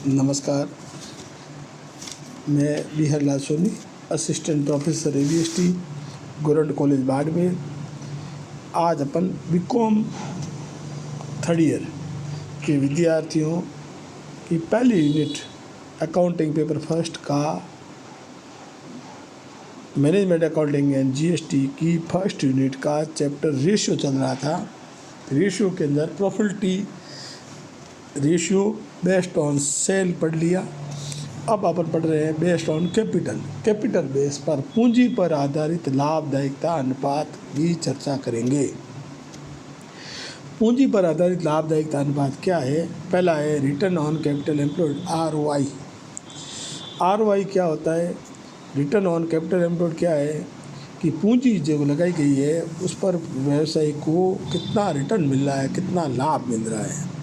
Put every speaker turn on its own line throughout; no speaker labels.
नमस्कार, मैं Biharlal Soni, assistant professor ABST, government college Barmer. आज अपन बीकॉम थर्ड ईयर के विद्यार्थियों की पहली यूनिट अकाउंटिंग पेपर फर्स्ट का मैनेजमेंट अकाउंटिंग एंड GST की फर्स्ट यूनिट का चैप्टर रेशियो चल रहा था। रेशियो के अंदर profitability ratio based on sale पढ़ लिया। अब अपन पढ़ रहे हैं बेस्ड ऑन कैपिटल बेस पर पूंजी पर आधारित लाभदायकता अनुपात की चर्चा करेंगे। पूंजी पर आधारित लाभदायकता अनुपात क्या है? पहला है return on capital employed, ROI क्या होता है? रिटर्न ऑन कैपिटल एम्प्लॉयड क्या है कि पूंजी जो लगाई गई है उस पर व्यवसाय को कितना रिटर्न मिल रहा है, कितना लाभ मिल रहा है।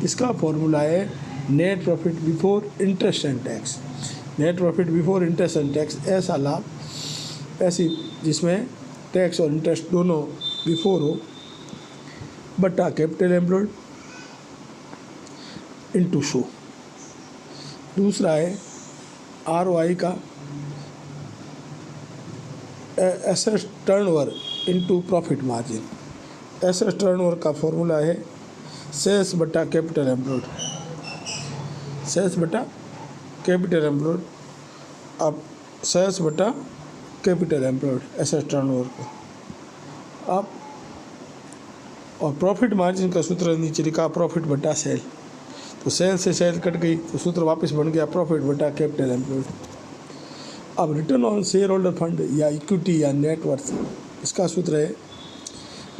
इसका फॉर्मूला है net profit before interest and tax. Net profit before interest and tax ऐसा लाभ ऐसी जिसमें टैक्स और इंटरेस्ट दोनों बिफोर हो, बटा कैपिटल एम्प्लॉयड इनटू शो। दूसरा है ROI का asset turnover into profit margin. Asset turnover का फॉर्मूला है सेल्स बटा कैपिटल एम्प्लॉयड। सेल्स बटा कैपिटल एम्प्लॉयड। अब सेल्स बटा कैपिटल एम्प्लॉयड एसेट टर्नओवर को। अब और प्रॉफिट मार्जिन का सूत्र नीचे लिखा प्रॉफिट बटा सेल। तो सेल से सेल कट गई तो सूत्र वापस बन गया प्रॉफिट बटा कैपिटल एम्प्लॉयड। अब return on share holder fund या इक्विटी या नेटवर्थ, इसका सूत्र है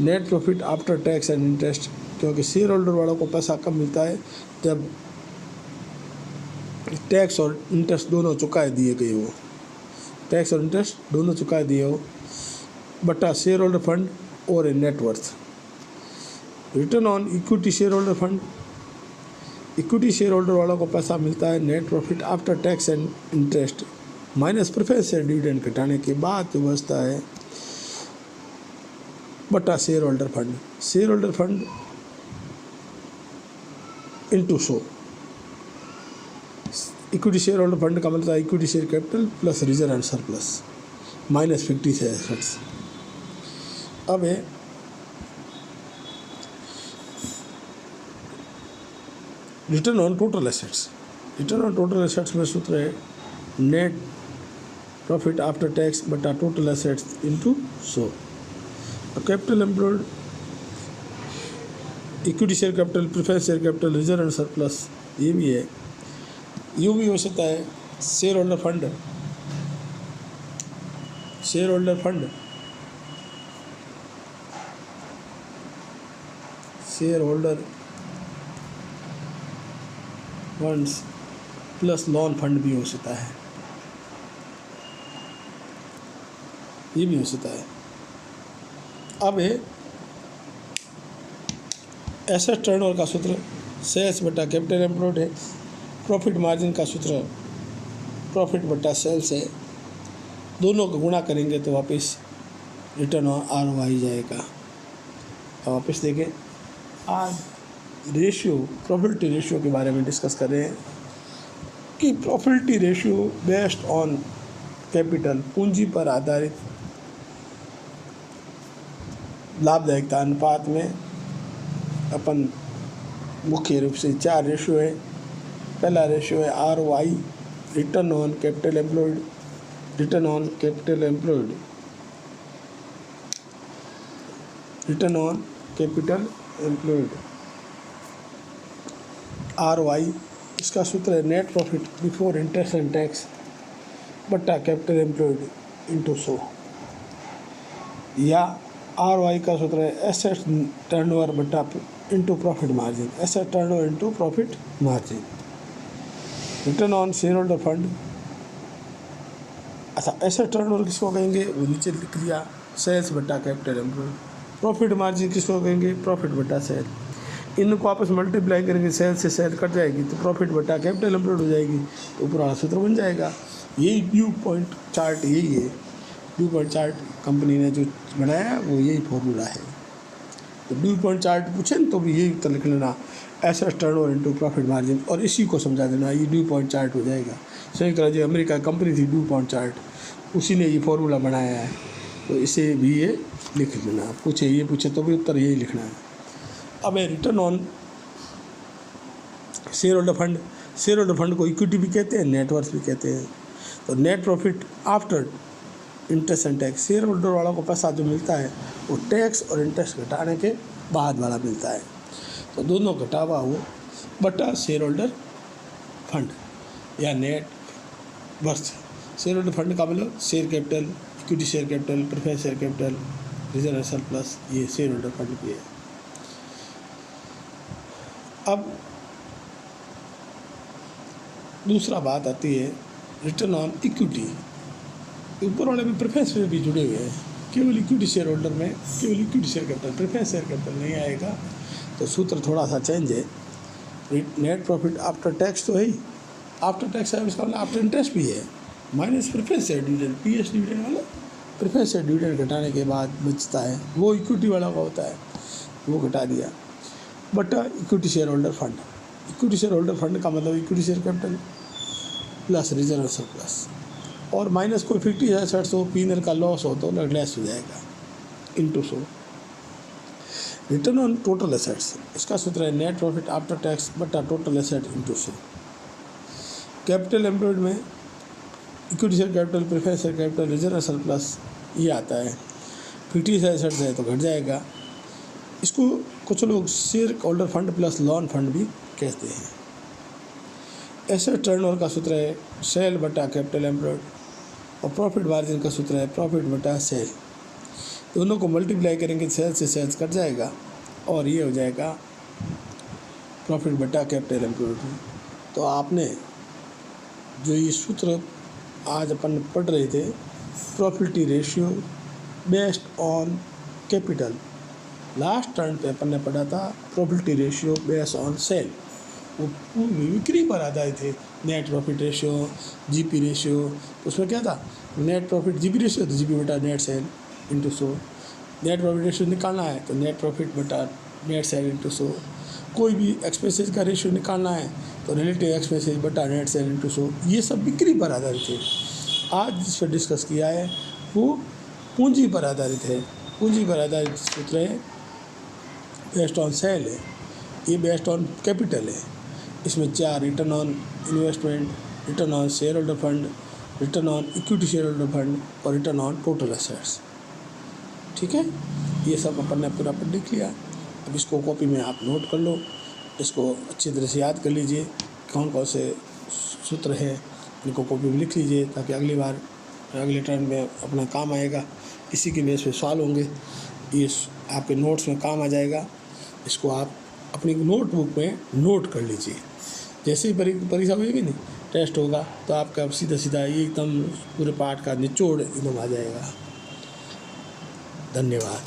net profit after tax and interest. क्योंकि शेयर होल्डर वालों को पैसा कम मिलता है जब टैक्स और इंटरेस्ट दोनों चुकाए दिए गए हो, टैक्स और इंटरेस्ट दोनों चुकाए दिए हो, बटा शेयर होल्डर फंड और net worth. Return on equity share holder fund, equity share holder वालों को पैसा मिलता है net profit after tax and interest minus preference से डिविडेंड घटाने के बाद जो बचता है बटा share holder fund. Share holder fund into show. Equity share holder fund का मतलब equity share capital plus reserve and surplus minus 50 से एसेट्स। अब है return on total assets. Return on total assets में सूत्र है नेट प्रॉफिट आफ्टर टैक्स बटा total assets into show. Capital employed, equity share capital, preference share capital, reserve and surplus, ये भी है। यूँ भी हो सकता है share holder fund, share holder fund, share holder funds plus lone fund भी हो सकता है, ये भी हो सकता है। अब है एसेट टर्नओवर का सूत्र सेल्स बटा कैपिटल एम्प्लॉयड है। प्रॉफिट मार्जिन का सूत्र प्रॉफिट बटा सेल्स है। दोनों को गुणा करेंगे तो वापस रिटर्न ऑन ROI जाएगा। अब वापस देखें, आज रेशियो प्रॉफिटेबिलिटी रेशियो के बारे में डिस्कस कर रहे हैं कि profitability ratio based on capital पूंजी पर आधारित लाभदायकता अनुपात में अपन मुख्य रूप से 4 रेशियो है। पहला रेशियो है ROI, return on capital employed, return on capital employed, return on capital employed. ROI इसका सूत्र है net profit before interest and tax बटा कैपिटल एम्प्लॉयड इनटू शो। या ROI का सूत्र है एसेट टर्नओवर बटा into profit margin, asset turnover into profit margin. Return on share holder fund, अच्छा एसेट टर्नओवर किसको कहेंगे वो नीचे लिख दिया सेल्स बटा कैपिटल एम्प्लॉयड। प्रॉफिट मार्जिन किसको कहेंगे प्रॉफिट बटा सेल। इनको आपस में मल्टीप्लाई करेंगे, सेल से सेल कट जाएगी तो प्रॉफिट बटा कैपिटल एम्प्लॉयड हो जाएगी, तो पुराना सूत्र बन जाएगा। यही ड्यू पॉइंट चार्ट यही है, ड्यू पॉइंट चार्ट कंपनी ने जो बनाया वो यही फॉर्मूला है। तो ड्यू पॉइंट चार्ट पूछे तो भी यही उत्तर लिख लेना asset turnover into profit margin, और इसी को समझा देना, ये ड्यू पॉइंट चार्ट हो जाएगा। संयुक्त राज्य अमेरिका कंपनी थी ड्यू पॉइंट चार्ट, उसी ने ये फॉर्मूला बनाया है, तो इसे भी ये लिख लेना। पूछे ये पूछे तो भी उत्तर यही लिखना है। अब है return on share holder fund. Share holder fund को इक्विटी भी कहते हैं, नेटवर्थ भी कहते हैं। तो net profit after interest and tax, share holder वालों को पैसा जो मिलता है वो टैक्स और इंटरेस्ट घटाने के बाद वाला मिलता है, तो दोनों घटावा हो बटा शेयर होल्डर फंड या net worth. Share holder fund का मतलब share capital, equity share capital, preference share capital, reserve surplus, ये शेयर होल्डर फंड की है। अब दूसरा बात आती है रिटर्न ऑन इक्विटी। ऊपर वाले में प्रेफरेंस में भी जुड़े हुए हैं, केवल इक्विटी शेयर होल्डर में केवल equity share capital, preference share capital नहीं आएगा, तो सूत्र थोड़ा सा चेंज है। नेट प्रॉफिट आफ्टर टैक्स तो है ही, आफ्टर टैक्स है, इसका मतलब आफ्टर इंटरेस्ट भी है, minus preference share dividend, PS dividend वाला प्रेफरेंस शेयर डिविडेंड घटाने के बाद बचता है, वो इक्विटी वाला का होता है, वो घटा दिया, बटा equity share holder fund. Equity share holder fund का मतलब equity share capital plus reserve surplus, और माइनस कोई 50 एसेट्स हो, पीनल का लॉस हो तो लेस हो जाएगा, into 100। Return on total assets, इसका सूत्र है नेट प्रॉफिट आफ्टर टैक्स बटा total asset into 100। Capital employed में equity share capital, preference share capital, reserve surplus ये आता है। 50 एसेट्स है तो घट जाएगा। इसको कुछ लोग share holder fund plus lone fund भी कहते हैं। एसेट टर्नओवर का सूत्र है सेल बटा कैपिटल एम्प्लॉयड, और प्रॉफिट मार्जिन का सूत्र है प्रॉफिट बटा सेल। दोनों को मल्टीप्लाई करेंगे, सेल से सेल्स कट जाएगा और ये हो जाएगा प्रॉफिट बटा कैपिटल एम्प्लॉयड। तो आपने जो ये सूत्र आज अपन पढ़ रहे थे, profitability ratio based on capital, last turn पे अपन ने पढ़ा था profitability ratio based on sale, वो बिक्री पर आधारित थे। Net profit ratio, GP ratio, उसमें क्या था, नेट प्रॉफिट जीपी रेशियो तो जीपी बटा net sale into 100। Net profit ratio निकालना है तो नेट प्रॉफिट बटा नेट सेल इंटू 100। कोई भी एक्सपेंसेस का रेशियो निकालना है तो रिलेटिव एक्सपेंसेस बटा नेट सेल इंटू 100। ये सब बिक्री पर आधारित थे। आज जिस पर डिस्कस किया है वो पूंजी पर आधारित है। पूंजी पर आधारित सूत्र है बेस्ड ऑन सेल है, ये बेस्ड ऑन कैपिटल है। इसमें 4 return on investment, return on share holder fund, return on equity share holder fund और रिटर्न ऑन टोटल एसेट्स। ठीक है, ये सब अपन ने पूरा पढ़ लिख लिया। अब इसको कॉपी में आप नोट कर लो, इसको अच्छी तरह से याद कर लीजिए कौन कौन से सूत्र हैं, इनको कॉपी में लिख लीजिए ताकि अगली बार अगले टर्न में अपना काम आएगा। इसी के बेस पे सवाल होंगे, ये आपके नोट्स में काम आ जाएगा। इसको आप अपनी नोटबुक में नोट कर लीजिए। जैसे ही परीक्षा होगी नहीं, टेस्ट होगा तो आपका सीधा सीधा ये एकदम पूरे पाठ का निचोड़ एकदम आ जाएगा। धन्यवाद।